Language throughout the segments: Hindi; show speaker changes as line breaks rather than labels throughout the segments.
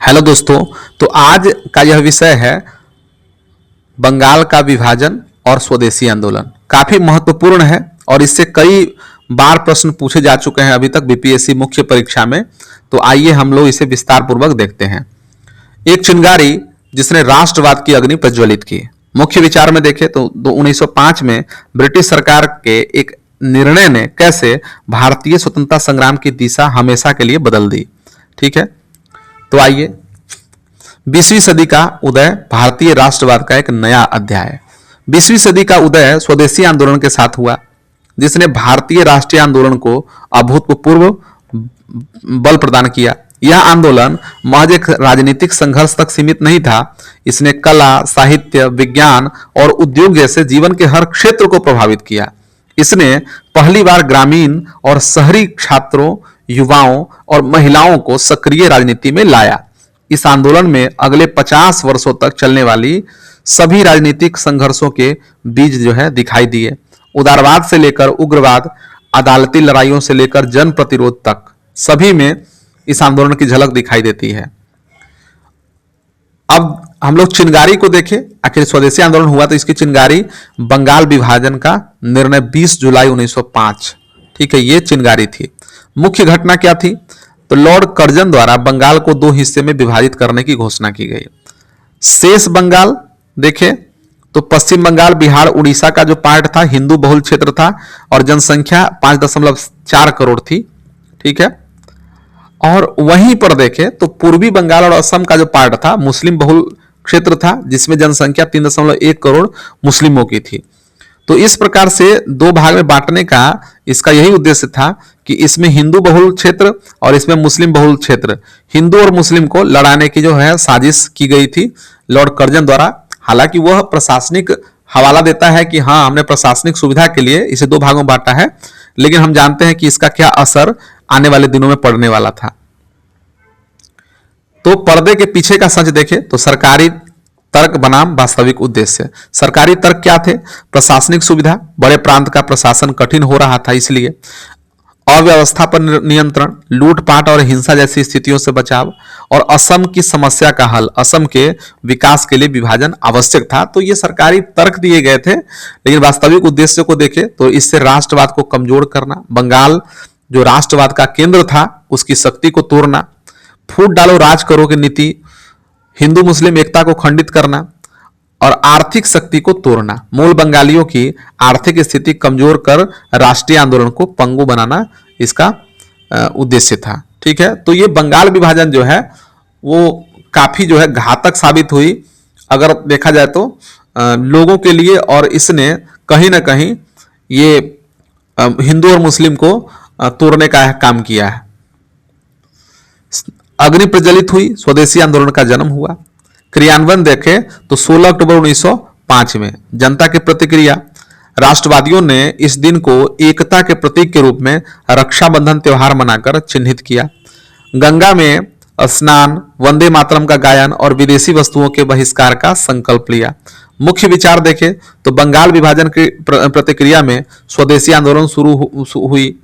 हेलो दोस्तों। तो आज का यह विषय है बंगाल का विभाजन और स्वदेशी आंदोलन। काफी महत्वपूर्ण है और इससे कई बार प्रश्न पूछे जा चुके हैं अभी तक बीपीएससी मुख्य परीक्षा में। तो आइए हम लोग इसे विस्तार पूर्वक देखते हैं। एक चिंगारी जिसने राष्ट्रवाद की अग्नि प्रज्वलित की। मुख्य विचार में देखें तो 1905 में ब्रिटिश सरकार के एक निर्णय ने कैसे भारतीय स्वतंत्रता संग्राम की दिशा हमेशा के लिए बदल दी। ठीक है, तो आइए 20वीं सदी का उदय भारतीय राष्ट्रवाद का एक नया अध्याय। 20वीं सदी का उदय स्वदेशी आंदोलन के साथ हुआ, जिसने भारतीय राष्ट्रीय आंदोलन को अभूतपूर्व बल प्रदान किया। यह आंदोलन महज एक राजनीतिक संघर्ष तक सीमित नहीं था, इसने कला, साहित्य, विज्ञान और उद्योग जैसे जीवन के हर क्षेत्र को प्रभावित किया। इसने पहली बार ग्रामीण और शहरी छात्रों, युवाओं और महिलाओं को सक्रिय राजनीति में लाया। इस आंदोलन में अगले 50 वर्षों तक चलने वाली सभी राजनीतिक संघर्षों के बीज जो है दिखाई दिए। उदारवाद से लेकर उग्रवाद, अदालती लड़ाइयों से लेकर जन प्रतिरोध तक, सभी में इस आंदोलन की झलक दिखाई देती है। अब हम लोग चिंगारी को देखें। आखिर स्वदेशी आंदोलन हुआ तो इसकी चिंगारी बंगाल विभाजन का निर्णय 20 जुलाई 1905। ठीक है, ये चिंगारी थी। मुख्य घटना क्या थी? तो लॉर्ड कर्जन द्वारा बंगाल को दो हिस्से में विभाजित करने की घोषणा की गई। शेष बंगाल देखें तो पश्चिम बंगाल, बिहार, उड़ीसा का जो पार्ट था हिंदू बहुल क्षेत्र था और जनसंख्या 5.4 करोड़ थी। ठीक है, और वहीं पर देखें तो पूर्वी बंगाल और असम का जो पार्ट था मुस्लिम बहुल क्षेत्र था, जिसमें जनसंख्या 3.1 करोड़ मुस्लिमों की थी। तो इस प्रकार से दो भाग में बांटने का इसका यही उद्देश्य था कि इसमें हिंदू बहुल क्षेत्र और इसमें मुस्लिम बहुल क्षेत्र, हिंदू और मुस्लिम को लड़ाने की जो है साजिश की गई थी लॉर्ड कर्जन द्वारा। हालांकि वह प्रशासनिक हवाला देता है कि हाँ, हमने प्रशासनिक सुविधा के लिए इसे दो भागों में बांटा है, लेकिन हम जानते हैं कि इसका क्या असर आने वाले दिनों में पड़ने वाला था। तो पर्दे के पीछे का सच देखें तो सरकारी तर्क बनाम वास्तविक उद्देश्य। सरकारी तर्क क्या थे? प्रशासनिक सुविधा, बड़े प्रांत का प्रशासन कठिन हो रहा था, इसलिए अव्यवस्था पर नियंत्रण, लूटपाट और हिंसा जैसी स्थितियों से बचाव और असम की समस्या का हल, असम के विकास के लिए विभाजन आवश्यक था। तो ये सरकारी तर्क दिए गए थे, लेकिन वास्तविक उद्देश्य को देखें तो इससे राष्ट्रवाद को कमजोर करना, बंगाल जो राष्ट्रवाद का केंद्र था उसकी शक्ति को तोड़ना, फूट डालो राज करो की नीति, हिंदू मुस्लिम एकता को खंडित करना और आर्थिक शक्ति को तोड़ना, मूल बंगालियों की आर्थिक स्थिति कमजोर कर राष्ट्रीय आंदोलन को पंगु बनाना इसका उद्देश्य था। ठीक है, तो ये बंगाल विभाजन जो है वो काफी जो है घातक साबित हुई अगर देखा जाए तो लोगों के लिए, और इसने कहीं ना कहीं ये हिंदू और मुस्लिम को तोड़ने का काम किया है। अग्नि प्रज्वलित हुई, स्वदेशी आंदोलन का जन्म हुआ। क्रियान्वयन देखें तो 16 अक्टूबर 1905 में जनता की प्रतिक्रिया, राष्ट्रवादियों ने इस दिन को एकता के प्रतीक के रूप में रक्षाबंधन त्योहार मनाकर चिन्हित किया। गंगा में स्नान, वंदे मातरम का गायन और विदेशी वस्तुओं के बहिष्कार का संकल्प लिया। मुख्य विचार देखें तो बंगाल विभाजन की प्रतिक्रिया में स्वदेशी आंदोलन शुरू हुई,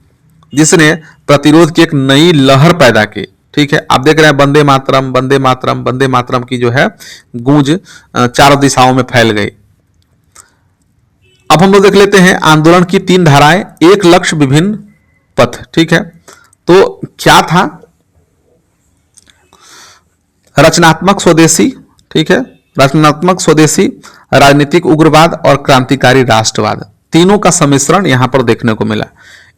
जिसने प्रतिरोध की एक नई लहर पैदा की। ठीक है, आप देख रहे हैं वंदे मातरम, वंदे मातरम, वंदे मातरम की जो है गूंज चारों दिशाओं में फैल गई। अब हम लोग देख लेते हैं आंदोलन की 3 धाराएं, एक लक्ष्य विभिन्न पथ। ठीक है, तो क्या था? रचनात्मक स्वदेशी, ठीक है, रचनात्मक स्वदेशी, राजनीतिक उग्रवाद और क्रांतिकारी राष्ट्रवाद, तीनों का सम्मिश्रण यहां पर देखने को मिला।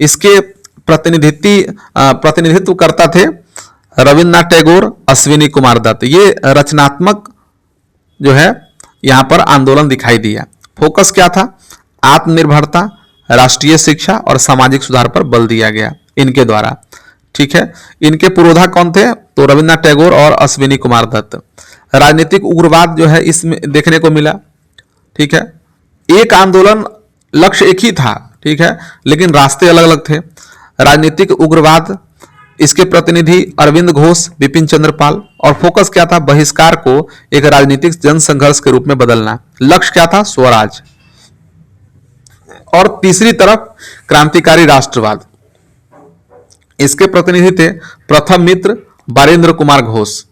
इसके प्रतिनिधित्व करता थे रविन्द्रनाथ टैगोर, अश्विनी कुमार दत्त। ये रचनात्मक जो है यहां पर आंदोलन दिखाई दिया। फोकस क्या था? आत्मनिर्भरता, राष्ट्रीय शिक्षा और सामाजिक सुधार पर बल दिया गया इनके द्वारा। ठीक है, इनके पुरोधा कौन थे? तो रविन्द्रनाथ टैगोर और अश्विनी कुमार दत्त। राजनीतिक उग्रवाद जो है इसमें देखने को मिला। ठीक है, एक आंदोलन, लक्ष्य एक ही था, ठीक है, लेकिन रास्ते अलग अलग थे। राजनीतिक उग्रवाद, इसके प्रतिनिधि अरविंद घोष, विपिन चंद्र पाल, और फोकस क्या था? बहिष्कार को एक राजनीतिक जनसंघर्ष के रूप में बदलना। लक्ष्य क्या था? स्वराज। और तीसरी तरफ क्रांतिकारी राष्ट्रवाद, इसके प्रतिनिधि थे प्रथम मित्र बारेंद्र कुमार घोष,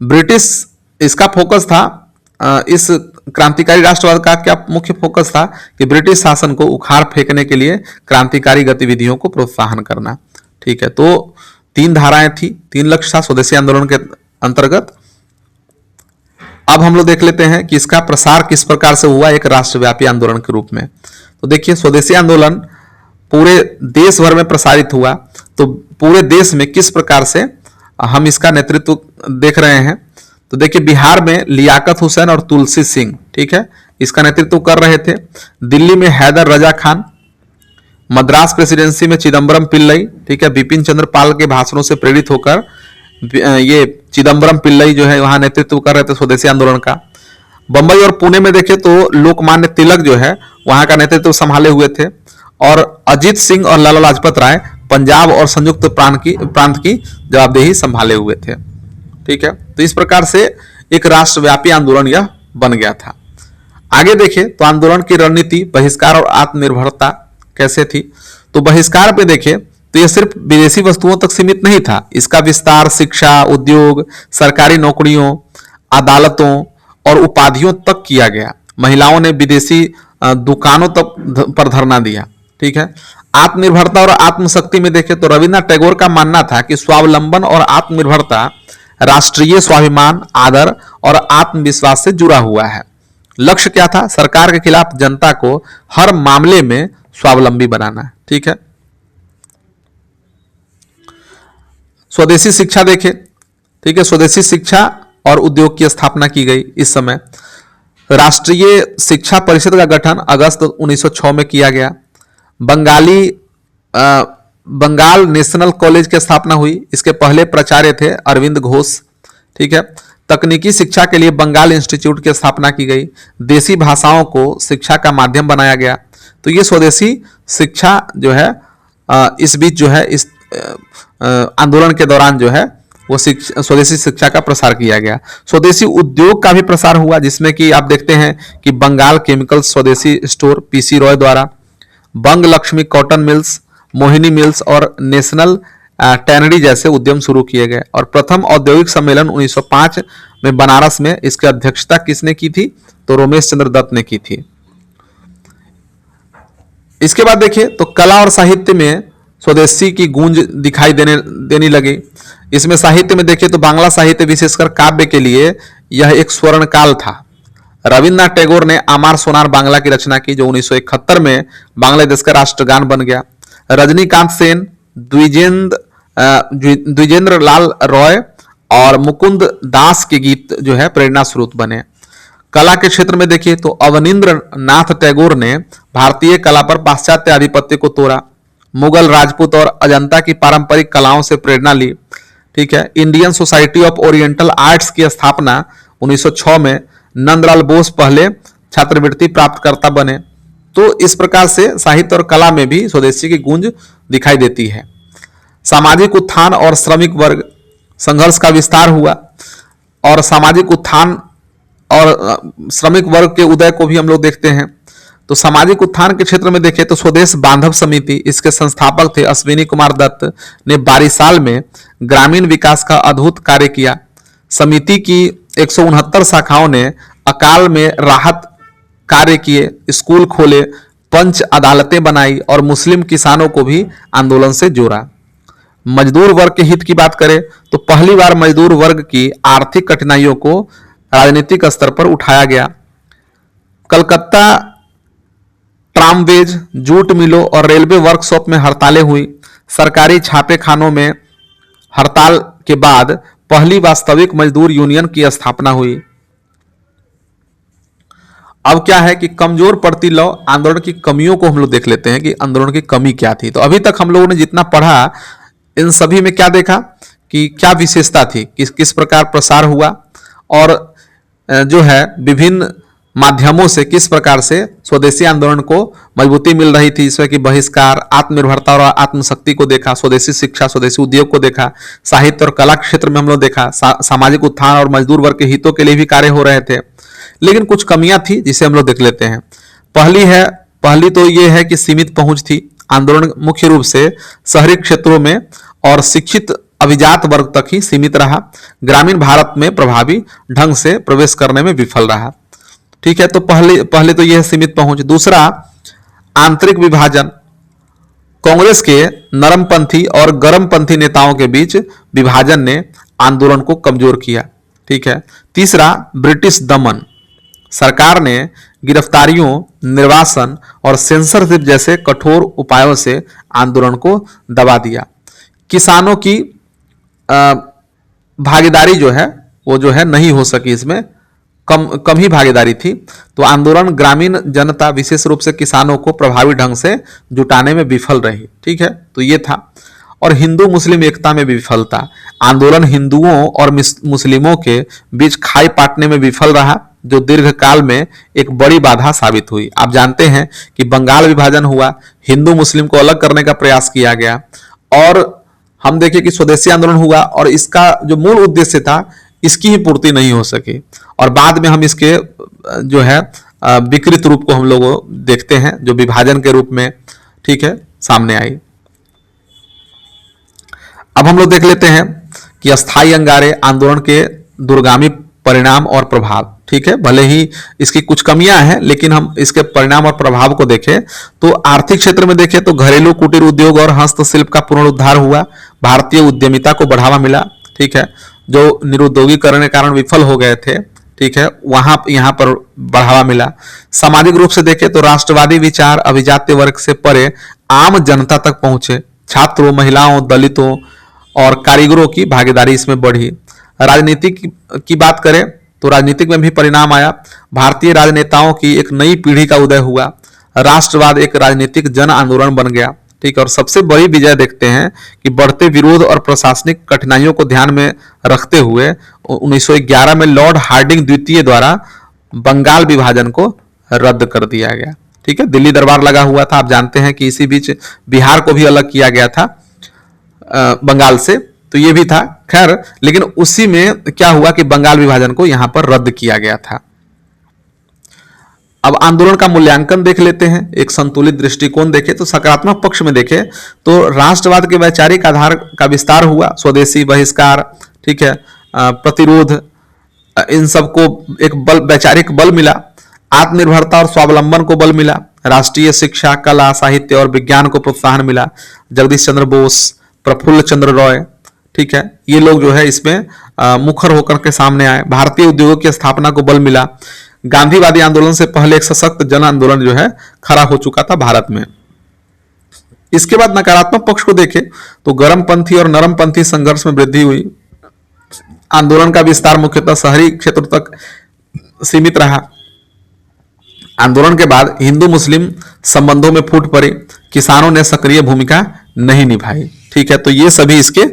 ब्रिटिश, इसका फोकस था इस क्रांतिकारी राष्ट्रवाद का क्या मुख्य फोकस था कि ब्रिटिश शासन को उखाड़ फेंकने के लिए क्रांतिकारी गतिविधियों को प्रोत्साहन करना। ठीक है, तो 3 धाराएं थी, 3 लक्ष्य था स्वदेशी आंदोलन के अंतर्गत। अब हम लोग देख लेते हैं कि इसका प्रसार किस प्रकार से हुआ एक राष्ट्रव्यापी आंदोलन के रूप में। तो देखिए, स्वदेशी आंदोलन पूरे देश भर में प्रसारित हुआ। तो पूरे देश में किस प्रकार से हम इसका नेतृत्व देख रहे हैं, तो देखिए बिहार में लियाकत हुसैन और तुलसी सिंह, ठीक है, इसका नेतृत्व कर रहे थे। दिल्ली में हैदर रजा खान, मद्रास प्रेसिडेंसी में चिदम्बरम पिल्लई, ठीक है, बिपिन चंद्र पाल के भाषणों से प्रेरित होकर ये चिदम्बरम पिल्लई जो है वहां नेतृत्व कर रहे थे स्वदेशी आंदोलन का। बंबई और पुणे में देखे तो लोकमान्य तिलक जो है वहां का नेतृत्व संभाले हुए थे, और अजीत सिंह और लाला लाजपत राय पंजाब और संयुक्त प्रांत की जवाबदेही संभाले हुए थे। ठीक है, तो इस प्रकार से एक राष्ट्रव्यापी आंदोलन यह बन गया था। आगे देखें तो आंदोलन की रणनीति, बहिष्कार और आत्मनिर्भरता कैसे थी। तो बहिष्कार पे देखें तो यह सिर्फ विदेशी वस्तुओं तक सीमित नहीं था, इसका विस्तार शिक्षा, उद्योग, सरकारी नौकरियों, अदालतों और उपाधियों तक किया गया। महिलाओं ने विदेशी दुकानों तक पर धरना दिया। ठीक है, आत्मनिर्भरता और आत्मशक्ति में देखें तो रविन्द्रनाथ टैगोर का मानना था कि स्वावलंबन और आत्मनिर्भरता राष्ट्रीय स्वाभिमान, आदर और आत्मविश्वास से जुड़ा हुआ है। लक्ष्य क्या था? सरकार के खिलाफ जनता को हर मामले में स्वावलंबी बनाना। ठीक है, स्वदेशी शिक्षा देखें, ठीक है, स्वदेशी शिक्षा और उद्योग की स्थापना की गई। इस समय राष्ट्रीय शिक्षा परिषद का गठन अगस्त 1906 में किया गया। बंगाल नेशनल कॉलेज की स्थापना हुई। इसके पहले प्राचार्य थे अरविंद घोष। ठीक है, तकनीकी शिक्षा के लिए बंगाल इंस्टीट्यूट की स्थापना की गई। देसी भाषाओं को शिक्षा का माध्यम बनाया गया। तो ये स्वदेशी शिक्षा जो है इस बीच जो है इस आंदोलन के दौरान जो है वो स्वदेशी शिक्षा का प्रसार किया गया। स्वदेशी उद्योग का भी प्रसार हुआ, जिसमें कि आप देखते हैं कि बंगाल केमिकल स्वदेशी स्टोर पीसी रॉय द्वारा, बंग Lakshmi cotton mills, Mohini mills और नेशनल टैनरी जैसे उद्यम शुरू किए गए। और प्रथम औद्योगिक सम्मेलन 1905 में बनारस में इसकी अध्यक्षता किसने की थी? तो रोमेश चंद्र दत्त ने की थी। इसके बाद देखिए तो कला और साहित्य में स्वदेशी की गूंज दिखाई देने लगी। इसमें साहित्य में देखिए तो बांग्ला साहित्य विशेषकर काव्य के लिए यह एक स्वर्ण काल था। रविन्द्रनाथ टैगोर ने आमार सोनार बांग्ला की रचना की, जो 1971 में बांग्लादेश का राष्ट्रगान बन गया। रजनीकांत सेन, द्विजेंद्र लाल रॉय और मुकुंद दास के गीत जो है प्रेरणा स्रोत बने। कला के क्षेत्र में देखिए तो अवनींद्र नाथ टैगोर ने भारतीय कला पर पाश्चात्य आधिपत्य को तोड़ा। मुगल, राजपूत और अजंता की पारंपरिक कलाओं से प्रेरणा ली। ठीक है, Indian society of oriental arts की स्थापना 1906 में नंदलाल बोस पहले छात्रवृत्ति प्राप्तकर्ता बने। तो इस प्रकार से साहित्य और कला में भी स्वदेशी की गूंज दिखाई देती है। सामाजिक उत्थान और श्रमिक वर्ग संघर्ष का विस्तार हुआ, और सामाजिक उत्थान और श्रमिक वर्ग के उदय को भी हम लोग देखते हैं। तो सामाजिक उत्थान के क्षेत्र में देखें तो स्वदेश बांधव समिति, इसके संस्थापक थे अश्विनी कुमार दत्त ने 12 साल में ग्रामीण विकास का अद्भुत कार्य किया। समिति की 169 शाखाओं ने अकाल में राहत कार्य किए, स्कूल खोले, पंच अदालतें बनाई और मुस्लिम किसानों को भी आंदोलन से जोड़ा। मजदूर वर्ग के हित की बात करें तो पहली बार मजदूर वर्ग की आर्थिक कठिनाइयों को राजनीतिक स्तर पर उठाया गया। कलकत्ता ट्रामवेज, जूट मिलों और रेलवे वर्कशॉप में हड़तालें हुई। सरकारी छापे खानों में हड़ताल के बाद पहली वास्तविक मजदूर यूनियन की स्थापना हुई। अब क्या है कि कमजोर पड़ती लौ आंदोलन की कमियों को हम लोग देख लेते हैं कि आंदोलन की कमी क्या थी। तो अभी तक हम लोगों ने जितना पढ़ा इन सभी में क्या देखा कि क्या विशेषता थी, किस प्रकार प्रसार हुआ, और जो है विभिन्न माध्यमों से किस प्रकार से स्वदेशी आंदोलन को मजबूती मिल रही थी। इसमें कि बहिष्कार, आत्मनिर्भरता और आत्मशक्ति को देखा, स्वदेशी शिक्षा, स्वदेशी उद्योग को देखा, साहित्य और कला क्षेत्र में हम लोग देखा, सामाजिक उत्थान और मजदूर वर्ग के हितों के लिए भी कार्य हो रहे थे। लेकिन कुछ कमियां थी जिसे हम लोग देख लेते हैं। पहली तो ये है कि सीमित पहुंच थी। आंदोलन मुख्य रूप से शहरी क्षेत्रों में और शिक्षित अभिजात वर्ग तक ही सीमित रहा, ग्रामीण भारत में प्रभावी ढंग से प्रवेश करने में विफल रहा। ठीक है, तो पहले तो यह सीमित पहुंच। दूसरा, आंतरिक विभाजन, कांग्रेस के नरमपंथी और गर्मपंथी नेताओं के बीच विभाजन ने आंदोलन को कमजोर किया। ठीक है। तीसरा, ब्रिटिश दमन, सरकार ने गिरफ्तारियों, निर्वासन और सेंसरशिप जैसे कठोर उपायों से आंदोलन को दबा दिया। किसानों की भागीदारी जो है वो जो है नहीं हो सकी, इसमें कम ही भागीदारी थी। तो आंदोलन ग्रामीण जनता, विशेष रूप से किसानों को प्रभावी ढंग से जुटाने में विफल रही। ठीक है, तो ये था। और हिंदू मुस्लिम एकता में विफलता, आंदोलन हिंदुओं और मुस्लिमों के बीच खाई पाटने में विफल रहा, जो दीर्घकाल में एक बड़ी बाधा साबित हुई। आप जानते हैं कि बंगाल विभाजन हुआ, हिंदू मुस्लिम को अलग करने का प्रयास किया गया, और हम देखें कि स्वदेशी आंदोलन हुआ और इसका जो मूल उद्देश्य था इसकी ही पूर्ति नहीं हो सकी, और बाद में हम इसके जो है विकृत रूप को हम लोग देखते हैं, जो विभाजन के रूप में, ठीक है, सामने आई। अब हम लोग देख लेते हैं कि अस्थायी अंगारे आंदोलन के दूरगामी परिणाम और प्रभाव। ठीक है, भले ही इसकी कुछ कमियां हैं, लेकिन हम इसके परिणाम और प्रभाव को देखें तो आर्थिक क्षेत्र में देखें तो घरेलू कुटीर उद्योग और हस्तशिल्प का पुनरुद्धार हुआ, भारतीय उद्यमिता को बढ़ावा मिला। ठीक है, जो निरुद्योगीकरण के कारण विफल हो गए थे, ठीक है, यहाँ पर बढ़ावा मिला। सामाजिक रूप से देखें तो राष्ट्रवादी विचार अभिजात्य वर्ग से परे आम जनता तक पहुंचे, छात्रों, महिलाओं, दलितों और कारीगरों की भागीदारी इसमें बढ़ी। राजनीति की बात करें तो राजनीतिक में भी परिणाम आया, भारतीय राजनेताओं की एक नई पीढ़ी का उदय हुआ, राष्ट्रवाद एक राजनीतिक जन आंदोलन बन गया। ठीक है, और सबसे बड़ी विजय देखते हैं कि बढ़ते विरोध और प्रशासनिक कठिनाइयों को ध्यान में रखते हुए 1911 में लॉर्ड हार्डिंग द्वितीय द्वारा बंगाल विभाजन को रद्द कर दिया गया। ठीक है, दिल्ली दरबार लगा हुआ था, आप जानते हैं कि इसी बीच बिहार को भी अलग किया गया था बंगाल से, तो ये भी था। खैर, लेकिन उसी में क्या हुआ कि बंगाल विभाजन को यहां पर रद्द किया गया था। अब आंदोलन का मूल्यांकन देख लेते हैं, एक संतुलित दृष्टिकोण देखें तो सकारात्मक पक्ष में देखें तो राष्ट्रवाद के वैचारिक आधार का विस्तार हुआ, स्वदेशी बहिष्कार, ठीक है, प्रतिरोध, इन सबको एक वैचारिक बल मिला, आत्मनिर्भरता और स्वावलंबन को बल मिला, राष्ट्रीय शिक्षा, कला, साहित्य और विज्ञान को प्रोत्साहन मिला, जगदीश चंद्र बोस, प्रफुल्ल चंद्र रॉय, ठीक है, ये लोग जो है इसमें मुखर होकर के सामने आए, भारतीय उद्योगों की स्थापना को बल मिला, गांधीवादी आंदोलन से पहले एक सशक्त जन आंदोलन जो है खड़ा हो चुका था भारत में। इसके बाद नकारात्मक पक्ष को देखें तो गर्मपंथी और नरमपंथी संघर्ष में वृद्धि हुई, आंदोलन का विस्तार मुख्यतः शहरी क्षेत्र तक सीमित रहा, आंदोलन के बाद हिंदू मुस्लिम संबंधों में फूट पड़ी, किसानों ने सक्रिय भूमिका नहीं निभाई। ठीक है, तो ये सभी इसके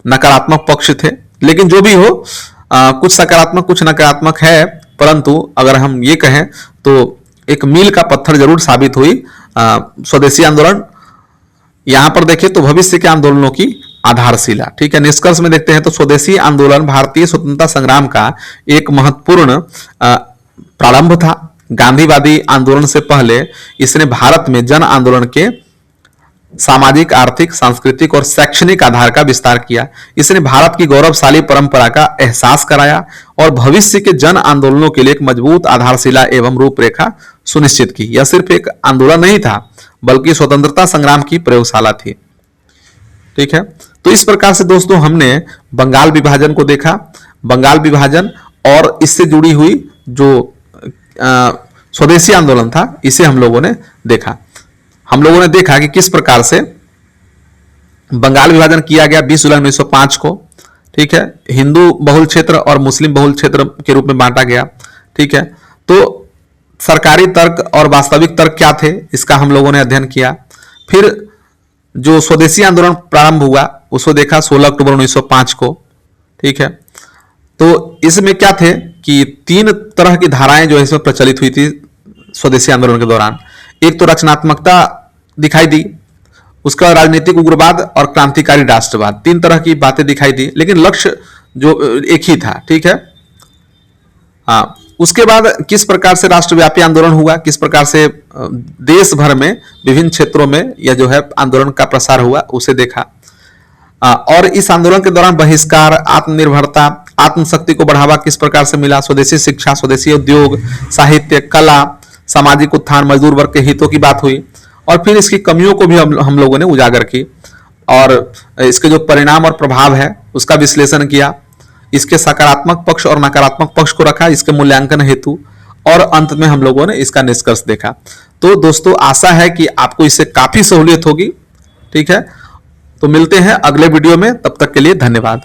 नकारात्मक पक्ष थे, लेकिन जो भी हो कुछ सकारात्मक कुछ नकारात्मक है, परंतु अगर हम ये कहें तो एक मील का पत्थर जरूर साबित हुई स्वदेशी आंदोलन। यहां पर देखें तो भविष्य के आंदोलनों की आधारशिला। ठीक है, निष्कर्ष में देखते हैं तो स्वदेशी आंदोलन भारतीय स्वतंत्रता संग्राम का एक महत्वपूर्ण प्रारंभ था। गांधीवादी आंदोलन से पहले इसने भारत में जन आंदोलन के सामाजिक, आर्थिक, सांस्कृतिक और शैक्षणिक आधार का विस्तार किया। इसने भारत की गौरवशाली परंपरा का एहसास कराया और भविष्य के जन आंदोलनों के लिए एक मजबूत आधारशिला एवं रूपरेखा सुनिश्चित की। यह सिर्फ एक आंदोलन नहीं था, बल्कि स्वतंत्रता संग्राम की प्रयोगशाला थी। ठीक है, तो इस प्रकार से दोस्तों हमने बंगाल विभाजन को देखा, बंगाल विभाजन और इससे जुड़ी हुई जो स्वदेशी आंदोलन था, इसे हम लोगों ने देखा। हम लोगों ने देखा कि किस प्रकार से बंगाल विभाजन किया गया 20 जुलाई 1905 को। ठीक है, हिंदू बहुल क्षेत्र और मुस्लिम बहुल क्षेत्र के रूप में बांटा गया। ठीक है, तो सरकारी तर्क और वास्तविक तर्क क्या थे, इसका हम लोगों ने अध्ययन किया। फिर जो स्वदेशी आंदोलन प्रारंभ हुआ उसको देखा 16 अक्टूबर 1905 को। ठीक है, तो इसमें क्या थे कि 3 तरह की धाराएं जो इसमें प्रचलित हुई थी स्वदेशी आंदोलन के दौरान। एक तो रचनात्मकता दिखाई दी, उसका राजनीतिक उग्रवाद और क्रांतिकारी राष्ट्रवाद, 3 तरह की बातें दिखाई दी, लेकिन लक्ष्य जो एक ही था। ठीक है, हाँ, उसके बाद किस प्रकार से राष्ट्रव्यापी आंदोलन हुआ, किस प्रकार से देश भर में विभिन्न क्षेत्रों में यह जो है आंदोलन का प्रसार हुआ, उसे देखा। और इस आंदोलन के दौरान बहिष्कार, आत्मनिर्भरता, आत्मशक्ति को बढ़ावा किस प्रकार से मिला, स्वदेशी शिक्षा, स्वदेशी उद्योग, साहित्य, कला, सामाजिक उत्थान, मजदूर वर्ग के हितों की बात हुई। और फिर इसकी कमियों को भी हम लोगों ने उजागर की और इसके जो परिणाम और प्रभाव है उसका विश्लेषण किया, इसके सकारात्मक पक्ष और नकारात्मक पक्ष को रखा इसके मूल्यांकन हेतु, और अंत में हम लोगों ने इसका निष्कर्ष देखा। तो दोस्तों आशा है कि आपको इससे काफी सहूलियत होगी। ठीक है, तो मिलते हैं अगले वीडियो में, तब तक के लिए धन्यवाद।